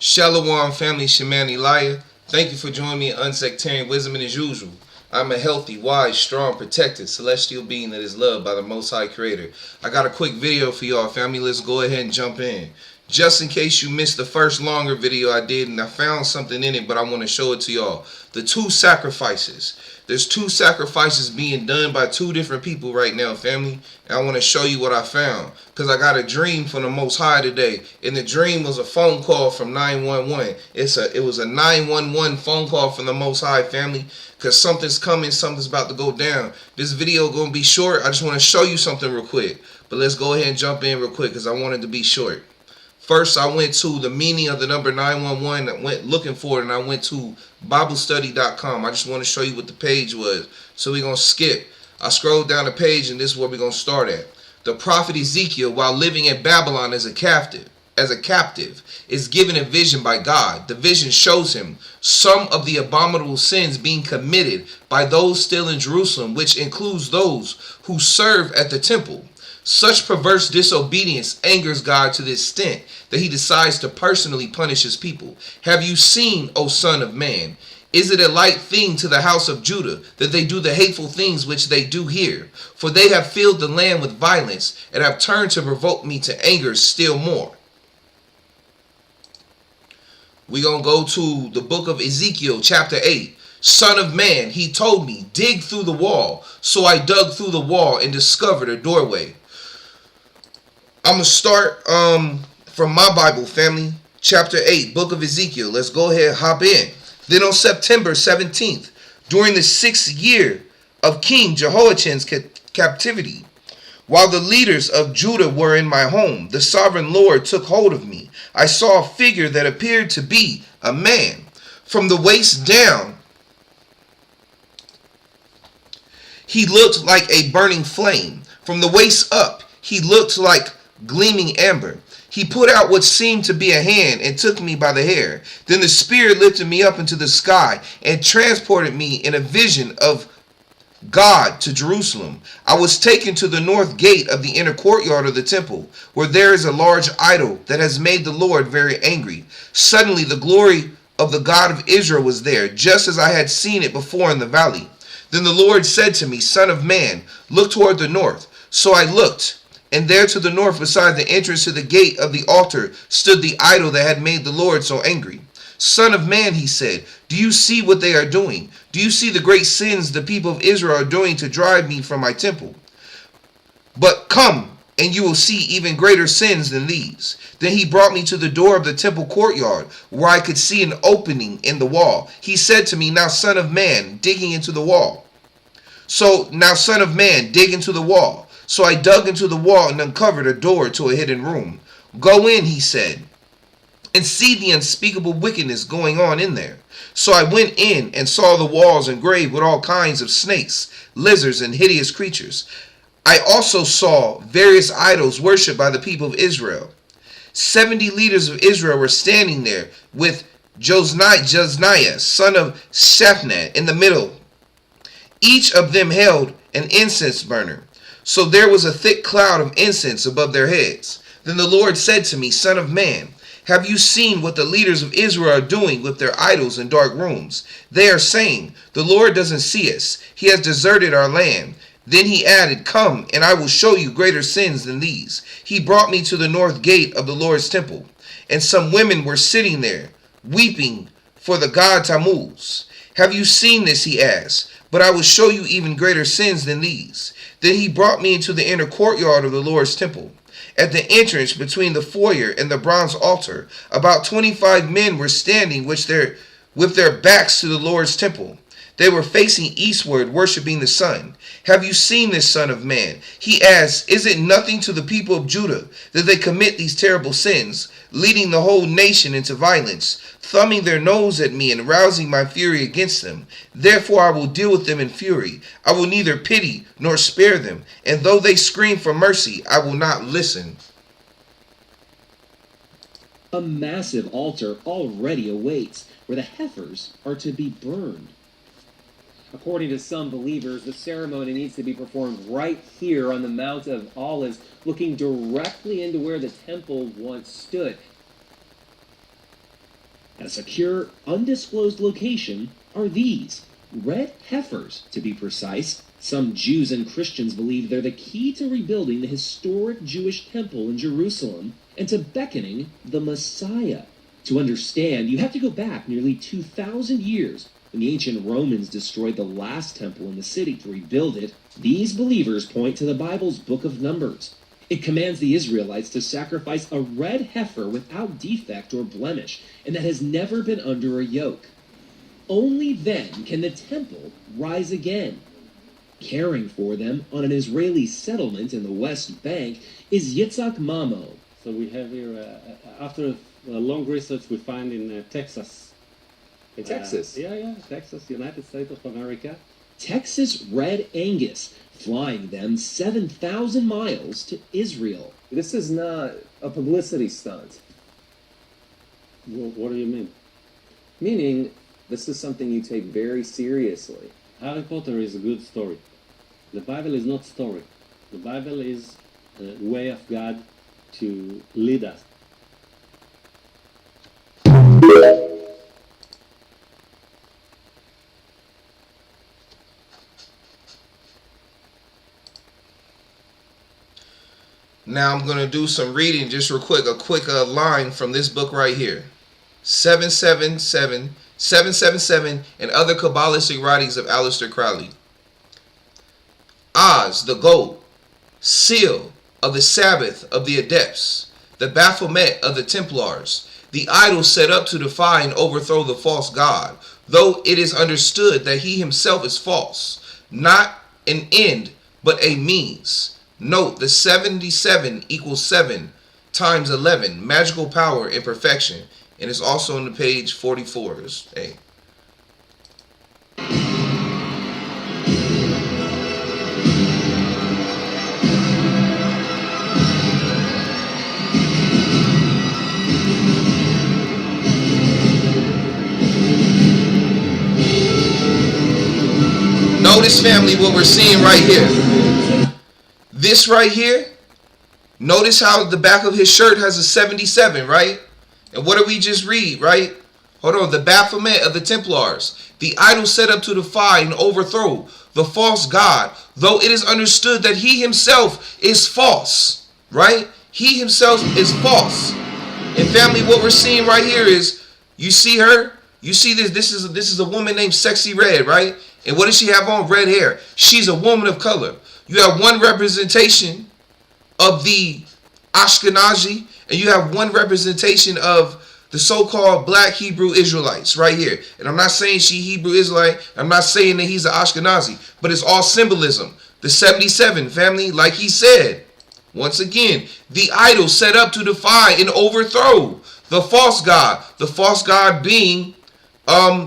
Shalom family, Shemani Laya. Thank you for joining me in Unsectarian Wisdom, and as usual, I'm a healthy, wise, strong, protected, celestial being that is loved by the Most High Creator. I got a quick video for y'all, family. Let's go ahead and jump in. Just in case you missed the first longer video I did, and I found something in it, but I want to show it to y'all. The two sacrifices. There's two sacrifices being done by two different people right now, family. And I want to show you what I found. Because I got a dream from the Most High today. And the dream was a phone call from 911. It was a 911 phone call from the Most High, family. Because something's coming, something's about to go down. This video going to be short. I just want to show you something real quick. But let's go ahead and jump in real quick because I want it to be short. First, I went to the meaning of the number 911. I went looking for it, and I went to BibleStudy.com. I just want to show you what the page was. So we're going to skip. I scrolled down the page, and this is where we're going to start at. The prophet Ezekiel, while living in Babylon as a captive, is given a vision by God. The vision shows him some of the abominable sins being committed by those still in Jerusalem, which includes those who serve at the temple. Such perverse disobedience angers God to the extent that he decides to personally punish his people. Have you seen, O Son of Man? Is it a light thing to the house of Judah that they do the hateful things which they do here? For they have filled the land with violence and have turned to provoke me to anger still more. We're going to go to the book of Ezekiel, chapter 8. Son of man, he told me, dig through the wall. So I dug through the wall and discovered a doorway. I'm going to start from my Bible, family. Chapter 8, book of Ezekiel. Let's go ahead and hop in. Then on September 17th, during the 6th year of King Jehoiachin's captivity, while the leaders of Judah were in my home, the sovereign Lord took hold of me. I saw a figure that appeared to be a man. From the waist down, he looked like a burning flame. From the waist up, he looked like gleaming amber. He put out what seemed to be a hand and took me by the hair. Then the Spirit lifted me up into the sky and transported me in a vision of God to Jerusalem. I was taken to the north gate of the inner courtyard of the temple, where there is a large idol that has made the Lord very angry. Suddenly the glory of the God of Israel was there, just as I had seen it before in the valley. Then the Lord said to me, Son of man, look toward the north. So I looked, and there to the north, beside the entrance to the gate of the altar, stood the idol that had made the Lord so angry. Son of man, he said, do you see what they are doing? Do you see the great sins the people of Israel are doing to drive me from my temple? But come, and you will see even greater sins than these. Then he brought me to the door of the temple courtyard, where I could see an opening in the wall. He said to me, now son of man, digging into the wall. Now son of man, dig into the wall. So I dug into the wall and uncovered a door to a hidden room. Go in, he said, and see the unspeakable wickedness going on in there. So I went in and saw the walls engraved with all kinds of snakes, lizards, and hideous creatures. I also saw various idols worshipped by the people of Israel. 70 leaders of Israel were standing there with Josniah, son of Shaphan, in the middle. Each of them held an incense burner. So there was a thick cloud of incense above their heads. Then the Lord said to me, Son of man, have you seen what the leaders of Israel are doing with their idols in dark rooms? They are saying, the Lord doesn't see us. He has deserted our land. Then he added, come, and I will show you greater sins than these. He brought me to the north gate of the Lord's temple, and some women were sitting there, weeping for the god Tammuz. Have you seen this, he asked, but I will show you even greater sins than these. Then he brought me into the inner courtyard of the Lord's temple. At the entrance between the foyer and the bronze altar, about 25 men were standing with their backs to the Lord's temple. They were facing eastward, worshiping the sun. Have you seen this, son of man? He asked, is it nothing to the people of Judah that they commit these terrible sins, leading the whole nation into violence, thumbing their nose at me and rousing my fury against them? Therefore I will deal with them in fury. I will neither pity nor spare them, and though they scream for mercy, I will not listen. A massive altar already awaits, where the heifers are to be burned. According to some believers, the ceremony needs to be performed right here on the Mount of Olives, looking directly into where the temple once stood. secure, undisclosed location are these red heifers, to be precise. Some Jews and Christians believe they're the key to rebuilding the historic Jewish temple in Jerusalem and to beckoning the Messiah. To understand, you have to go back nearly 2,000 years when the ancient Romans destroyed the last temple in the city to rebuild it. These believers point to the Bible's book of Numbers. It commands the Israelites to sacrifice a red heifer without defect or blemish, and that has never been under a yoke. Only then can the temple rise again. Caring for them on an Israeli settlement in the West Bank is Yitzhak Mamo. So we have here, after a long research, we find in Texas. In Texas? Yeah, Texas, United States of America. Texas Red Angus, flying them 7,000 miles to Israel. This is not a publicity stunt. What do you mean? Meaning, this is something you take very seriously. Harry Potter is a good story. The Bible is not story. The Bible is a way of God to lead us. Now I'm going to do some reading just real quick, a quick line from this book right here. 777 and other Kabbalistic writings of Aleister Crowley. Oz, the goat, seal of the Sabbath of the Adepts, the Baphomet of the Templars, the idol set up to defy and overthrow the false god, though it is understood that he himself is false, not an end, but a means. Note, the 77 equals 7 times 11, magical power and perfection. And it's also on the page 44. Hey. Notice, family, what we're seeing right here. This right here, notice how the back of his shirt has a 77, right? And what did we just read, right? Hold on. The Baphomet of the Templars, the idol set up to defy and overthrow the false god, though it is understood that he himself is false, right? He himself is false. And family, what we're seeing right here is, you see her? You see this? This is a woman named Sexy Red, right? And what does she have on? Red hair. She's a woman of color. You have one representation of the Ashkenazi, and you have one representation of the so-called black Hebrew Israelites right here. And I'm not saying she Hebrew Israelite. I'm not saying that he's an Ashkenazi, but it's all symbolism. The 77, family, like he said, once again, the idol set up to defy and overthrow the false god being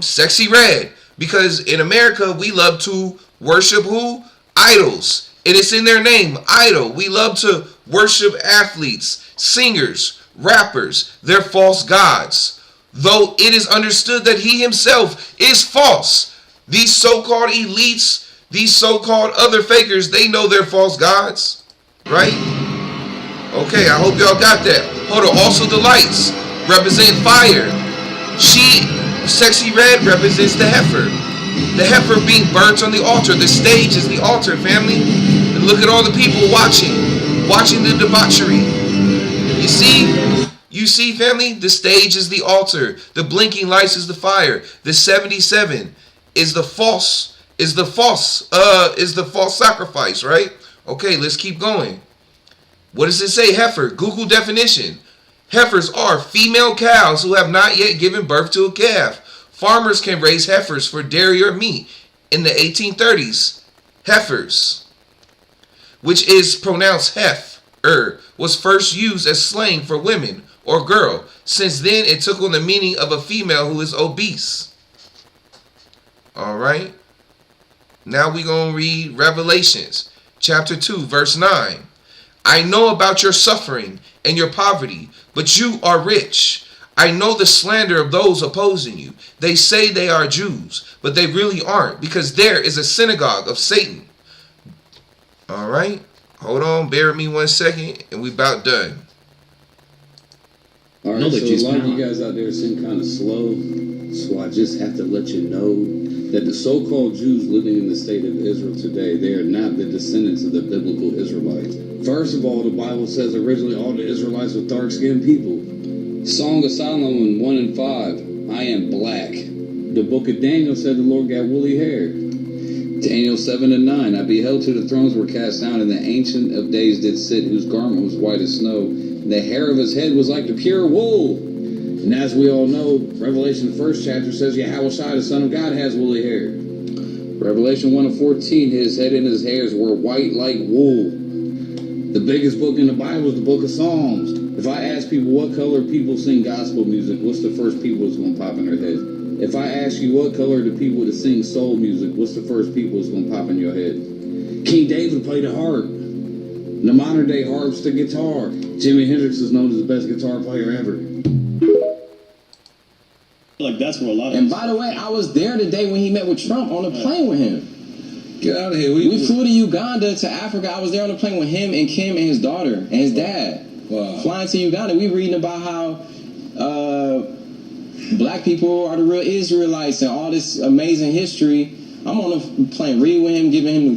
Sexy Red. Because in America, we love to worship who? Idols. And it's in their name, idol. We love to worship athletes, singers, rappers. They're false gods. Though it is understood that he himself is false. These so-called elites, these so-called other fakers, they know they're false gods. Right? Okay, I hope y'all got that. Hold on. Also, the lights represent fire. Sexy Red represents the heifer. The heifer being burnt on the altar. The stage is the altar, family. And look at all the people watching the debauchery. You see, family? The stage is the altar. The blinking lights is the fire. The 77 is the false sacrifice, right? Okay, let's keep going. What does it say? Heifer. Google definition. Heifers are female cows who have not yet given birth to a calf. Farmers can raise heifers for dairy or meat. In the 1830s, heifers, which is pronounced hef, was first used as slang for women or girl. Since then, it took on the meaning of a female who is obese. All right. Now we're going to read Revelations chapter 2, verse 9. I know about your suffering and your poverty, but you are rich. I know the slander of those opposing you. They say they are Jews, but they really aren't, because there is a synagogue of Satan. All right. Hold on. Bear with me 1 second, and we about done. All right, Knowledge so is a lot of power. you guys out there seem kind of slow, so I just have to let you know that the so-called Jews living in the state of Israel today, they are not the descendants of the biblical Israelites. First of all, the Bible says originally all the Israelites were dark-skinned people. Song of Solomon 1 and 5, I am black. The book of Daniel said the Lord got woolly hair. Daniel 7 and 9, I beheld till the thrones were cast down, and the Ancient of Days did sit, whose garment was white as snow. The hair of his head was like the pure wool. And as we all know, Revelation, the first chapter, says Yahweh Shai, the Son of God, has woolly hair. Revelation 1 and 14, his head and his hairs were white like wool. The biggest book in the Bible is the book of Psalms. If I ask people what color people sing gospel music, what's the first people that's going to pop in their head? If I ask you what color the people that sing soul music, what's the first people that's going to pop in your head? King David played the harp. The modern day harp's the guitar. Jimi Hendrix is known as the best guitar player ever. Like that's where a lot of. And by the way, I was there the day when he met with Trump on the plane with him. Get out of here. We flew to Uganda, to Africa. I was there on the plane with him and Kim and his daughter and his dad. Wow. Flying to Uganda. We reading about how black people are the real Israelites and all this amazing history. I'm on the plane reading with him, giving him